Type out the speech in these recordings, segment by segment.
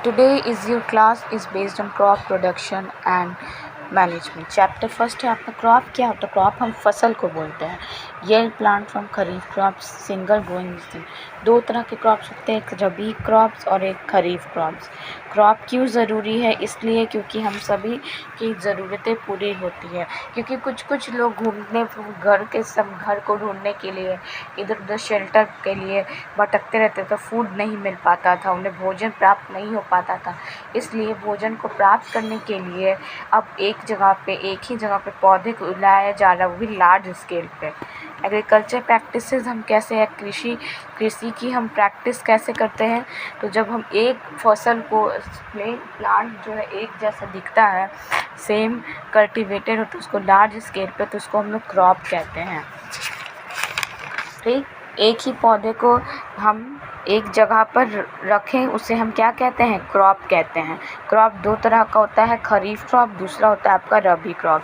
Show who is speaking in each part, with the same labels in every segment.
Speaker 1: Today is your class is based on crop production and management. Chapter first है आपका crop. क्या होता है क्रॉप? हम फसल को बोलते हैं। Yield plant from kharif crops, single going season. दो तरह के क्रॉप्स होते हैं, एक रबी क्रॉप्स और एक खरीफ क्रॉप्स। क्रॉप क्यों ज़रूरी है? इसलिए क्योंकि हम सभी की ज़रूरतें पूरी होती है। क्योंकि कुछ लोग घूमने घर को ढूंढने के लिए इधर उधर शेल्टर के लिए भटकते रहते थे, फूड नहीं मिल पाता था, उन्हें भोजन प्राप्त नहीं हो पाता था। इसलिए भोजन को प्राप्त करने के लिए अब एक ही जगह पे पौधे को लगाया जा रहा है, वो भी लार्ज स्केल पे। एग्रीकल्चर प्रैक्टिसेस हम कैसे है, कृषि की हम प्रैक्टिस कैसे करते हैं? तो जब हम एक फसल को प्लांट जो है एक जैसा दिखता है, सेम कल्टिवेटेड हो, तो उसको लार्ज स्केल पे, तो उसको हम लोग क्रॉप कहते हैं। ठीक, एक ही पौधे को हम एक जगह पर रखें, उसे हम क्या कहते हैं? क्रॉप कहते हैं। क्रॉप दो तरह का होता है, खरीफ क्रॉप, दूसरा होता है आपका रबी क्रॉप।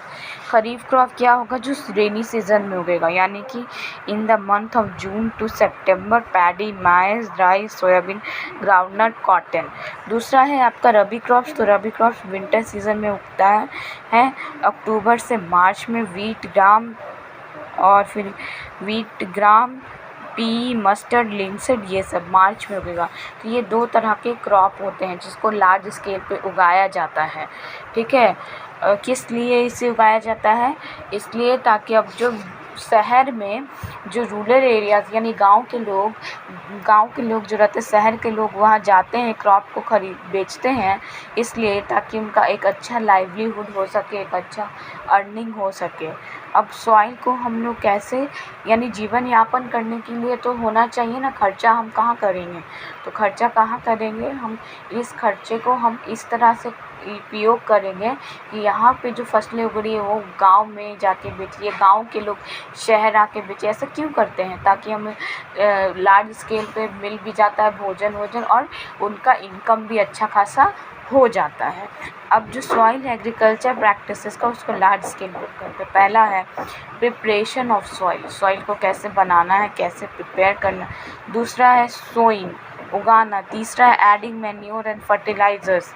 Speaker 1: खरीफ क्रॉप क्या होगा? जो रेनी सीजन में उगेगा, यानी कि in the month of June to September, paddy, maize, rice, soyabean, groundnut, cotton. दूसरा है आपका रबी क्रॉप्स। तो रबी क्रॉप्स विंटर सीजन में उगता है अक्टूबर से मार्च में। वीट, ग्राम, पी, मस्टर्ड, लिंसेड, ये सब मार्च में उगेगा। तो ये दो तरह के क्रॉप होते हैं जिसको लार्ज स्केल पे उगाया जाता है। ठीक है, किस लिए इसे उगाया जाता है? इसलिए ताकि अब जो शहर में जो रूरल एरियाज़ यानी गांव के लोग जो रहते हैं, शहर के लोग वहाँ जाते हैं, क्रॉप को बेचते हैं, इसलिए ताकि उनका एक अच्छा लाइवलीहुड हो सके, एक अच्छा अर्निंग हो सके। अब सॉइल को हम लोग कैसे, यानी जीवन यापन करने के लिए तो होना चाहिए ना खर्चा, हम कहाँ करेंगे? तो खर्चा कहाँ करेंगे? हम इस खर्चे को हम इस तरह से उपयोग करेंगे कि यहाँ पे जो फसलें उग रही है वो गांव में जाके बेचिए, गांव के लोग शहर आके बेचिए। ऐसा क्यों करते हैं? ताकि हमें लार्ज स्केल पे मिल भी जाता है भोजन और उनका इनकम भी अच्छा खासा हो जाता है। अब जो सॉइल एग्रीकल्चर प्रैक्टिसेस का, उसको लार्ज स्केल पे करते हैं। पहला है प्रिपरेशन ऑफ सॉइल को कैसे बनाना है, कैसे प्रिपेयर करना। दूसरा है सोइंग, उगाना। तीसरा है एडिंग मैन्योर एंड फर्टिलाइजर्स।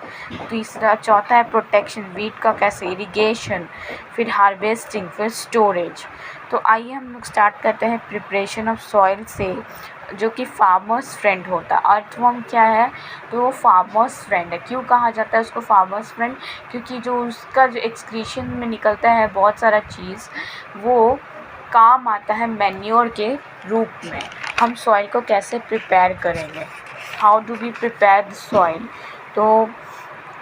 Speaker 1: चौथा है प्रोटेक्शन, वीट का कैसे, इरिगेशन, फिर हार्वेस्टिंग, फिर स्टोरेज। तो आइए हम लोग स्टार्ट करते हैं प्रिपरेशन ऑफ सॉइल से, जो कि फार्मर्स फ्रेंड होता है। अर्थवर्म क्या है? तो वो फार्मर्स फ्रेंड है। क्यों कहा जाता है उसको फार्मर्स फ्रेंड? क्योंकि जो उसका जो एक्सक्रीशन में निकलता है बहुत सारा चीज़, वो काम आता है मैन्योर के रूप में। हम सॉइल को कैसे प्रिपेयर करेंगे? How do we prepare the soil? तो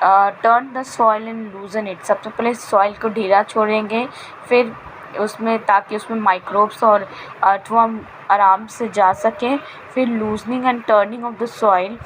Speaker 1: turn the soil and loosen it. सबसे पहले सॉइल को ढीला छोड़ेंगे, फिर उसमें ताकि उसमें माइक्रोब्स और अर्थवर्म आराम से जा सकें। फिर loosening and turning of the soil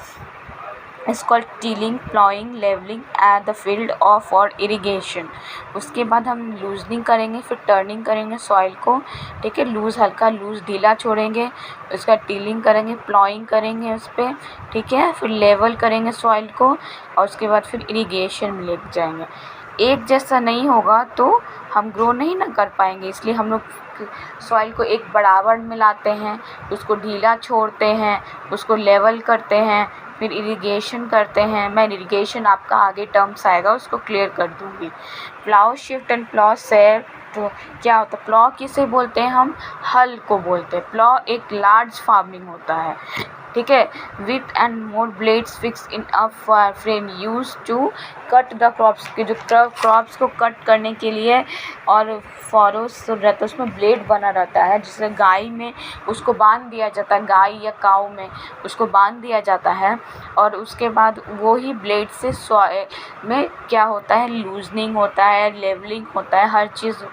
Speaker 1: is called tilling, ploughing, levelling at the field of और इरिगेशन। उसके बाद हम लूजनिंग करेंगे, फिर टर्निंग करेंगे सॉइल को। ठीक है, हल्का लूज ढीला छोड़ेंगे, उसका टीलिंग करेंगे, प्लॉइंग करेंगे उस पर। ठीक है, फिर लेवल करेंगे सॉइल को, और उसके बाद फिर इरिगेशन में ले जाएंगे। एक जैसा नहीं होगा तो हम ग्रो नहीं ना कर पाएंगे, इसलिए हम लोग सॉइल को एक बराबर में लाते हैं, उसको ढीला छोड़ते हैं, उसको लेवल करते हैं, फिर इरिगेशन करते हैं। मैं इरिगेशन आपका आगे टर्म्स आएगा उसको क्लियर कर दूँगी। Plough shift and plough set. तो क्या होता है? प्लॉ किसे बोलते हैं? हम हल को बोलते हैं। प्लॉ एक लार्ज फार्मिंग होता है। ठीक है, with and more blades fix in a frame use to cut the crops. के जो क्रॉप्स को कट करने के लिए, और फॉरोस रहता है उसमें ब्लेड बना रहता है, जिससे गाय में उसको बांध दिया जाता है, गाय या काऊ में उसको बांध दिया जाता है, और उसके बाद वो ही ब्लेड से सॉइल में क्या होता है, लूजनिंग होता है, लेवलिंग होता है, हर चीज़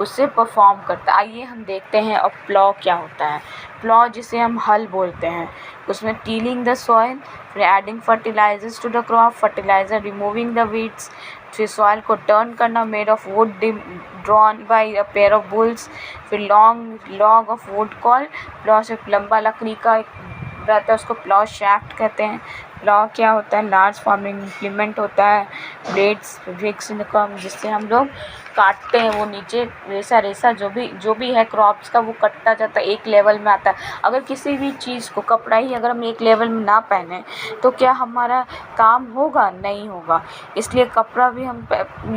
Speaker 1: उससे परफॉर्म करता है। आइए हम देखते हैं अब प्लॉ क्या होता है। प्लॉ जिसे हम हल बोलते हैं, उसमें टीलिंग द सॉइल, फिर adding fertilisers to the crop, fertiliser, removing the weeds, फिर सॉइल को टर्न करना, made of wood drawn by a pair of bulls, फिर log of wood call plough. से लंबा लकड़ी का रहता है उसको प्लॉ शैफ्ट कहते हैं। प्लॉ क्या होता है, लार्ज फार्मिंग इम्प्लीमेंट होता है, ब्लेड्स फिक्स इनकम, जिससे हम लोग काटते हैं, वो नीचे रेसा रेसा जो भी है क्रॉप्स का वो कटता जाता है, एक लेवल में आता है। अगर किसी भी चीज़ को, कपड़ा ही अगर हम एक लेवल में ना पहने तो क्या हमारा काम होगा? नहीं होगा। इसलिए कपड़ा भी हम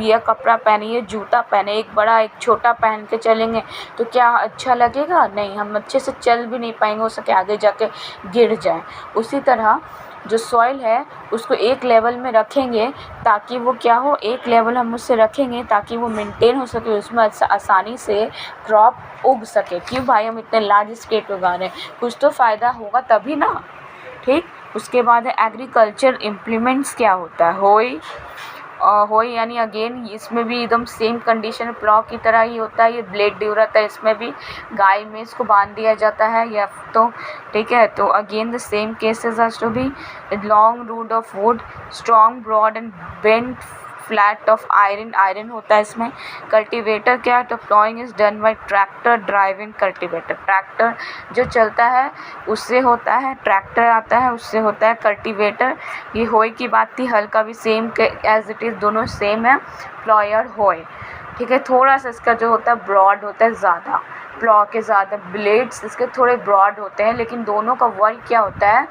Speaker 1: या कपड़ा पहनिए, जूता पहने, एक बड़ा एक छोटा पहन के चलेंगे तो क्या अच्छा लगेगा? नहीं, हम अच्छे से चल भी नहीं पाएंगे, हो सके आगे जाके गिर जाए। उसी तरह जो सॉइल है उसको एक लेवल में रखेंगे ताकि वो क्या हो, एक लेवल हम उससे रखेंगे ताकि वो मेंटेन हो सके, उसमें आसानी से क्रॉप उग सके। क्यों भाई, हम इतने लार्ज स्केल पे उगा रहे हैं, कुछ तो फ़ायदा होगा तभी ना। ठीक, उसके बाद है एग्रीकल्चर इम्प्लीमेंट्स। क्या होता है? होई यानी अगेन इसमें भी एकदम सेम कंडीशन प्लॉ की तरह ही होता है, ये ब्लेड ड्यू रहता है, इसमें भी गाय में इसको बांध दिया जाता है या तो, ठीक है। तो again the same cases are to be long rod of wood, strong broad and bent flat of iron होता है इसमें। कल्टीवेटर क्या है? तो ploughing is done by tractor driving cultivator, tractor जो चलता है उससे होता है, ट्रैक्टर आता है उससे होता है कल्टीवेटर। ये होय की बात थी, हल का भी सेम एज इट इज़, दोनों सेम है, प्लॉयर होय, ठीक है। थोड़ा सा इसका जो होता है ब्रॉड होता है ज़्यादा, प्लॉ के ज़्यादा ब्लेड्स इसके थोड़े ब्रॉड होते हैं, लेकिन दोनों का वर्क क्या होता है?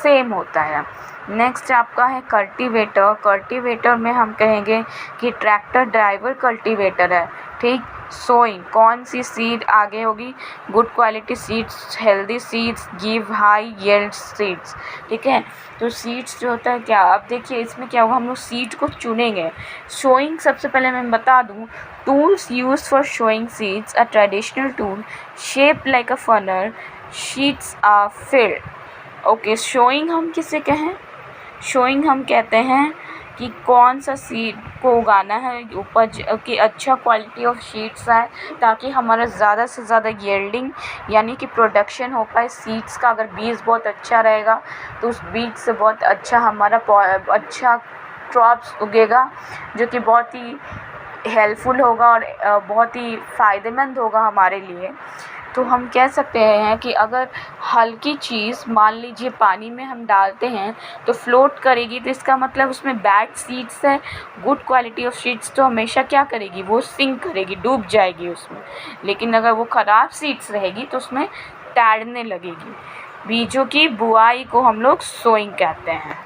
Speaker 1: सेम होता है। नेक्स्ट आपका है कल्टीवेटर। कल्टीवेटर में हम कहेंगे कि ट्रैक्टर ड्राइवर कल्टीवेटर है, ठीक। सोइंग, कौन सी सीड आगे होगी? Good quality seeds, healthy seeds, give high yield seeds, ठीक है। तो सीड्स जो होता है क्या, अब देखिए इसमें क्या होगा, हम लोग सीड को चुनेंगे। शोइंग सबसे पहले मैं बता दूं, tools use for sowing seeds, a traditional tool shape like a funnel, sheets are filled. Okay, sowing हम किसे कहें? शोइंग हम कहते हैं कि कौन सा सीड को उगाना है, उपज की अच्छा क्वालिटी ऑफ सीड्स आए ताकि हमारा ज़्यादा से ज़्यादा यील्डिंग यानी कि प्रोडक्शन हो पाए सीड्स का। अगर बीज बहुत अच्छा रहेगा तो उस बीज से बहुत अच्छा हमारा अच्छा क्रॉप्स उगेगा, जो कि बहुत ही हेल्पफुल होगा और बहुत ही फ़ायदेमंद होगा हमारे लिए। तो हम कह सकते हैं कि अगर हल्की चीज़ मान लीजिए पानी में हम डालते हैं तो फ्लोट करेगी, तो इसका मतलब उसमें बैड सीड्स है। गुड क्वालिटी ऑफ सीड्स तो हमेशा क्या करेगी? वो सिंक करेगी, डूब जाएगी उसमें। लेकिन अगर वो ख़राब सीड्स रहेगी तो उसमें तैरने लगेगी। बीजों की बुआई को हम लोग सोइंग कहते हैं।